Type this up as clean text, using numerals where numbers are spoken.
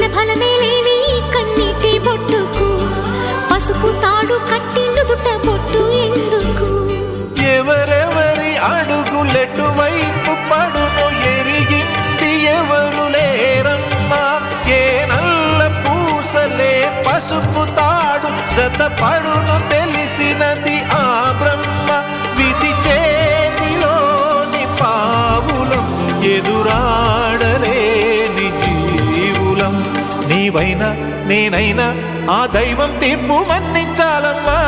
ఫలమే లేని కన్నీటి బొట్టుకు పసుపు తాడు కట్టి నుదుట బొట్టు ఎందుకు? ఎవరెవరి అడుగులెటువైపు పడును ఎరిగింది ఎవరు లేరమ్మా. ఏ నల్ల పూసలే పసుపు తాడు జత పడును తెలిసినది ఆ బ్రహ్మ. విధి చేతిలోని పావులం ఎదురాడలేని జీవులం. నీవైనా నేనైనా ఆ దైవం తీర్పు మన్నించాలమ్మా.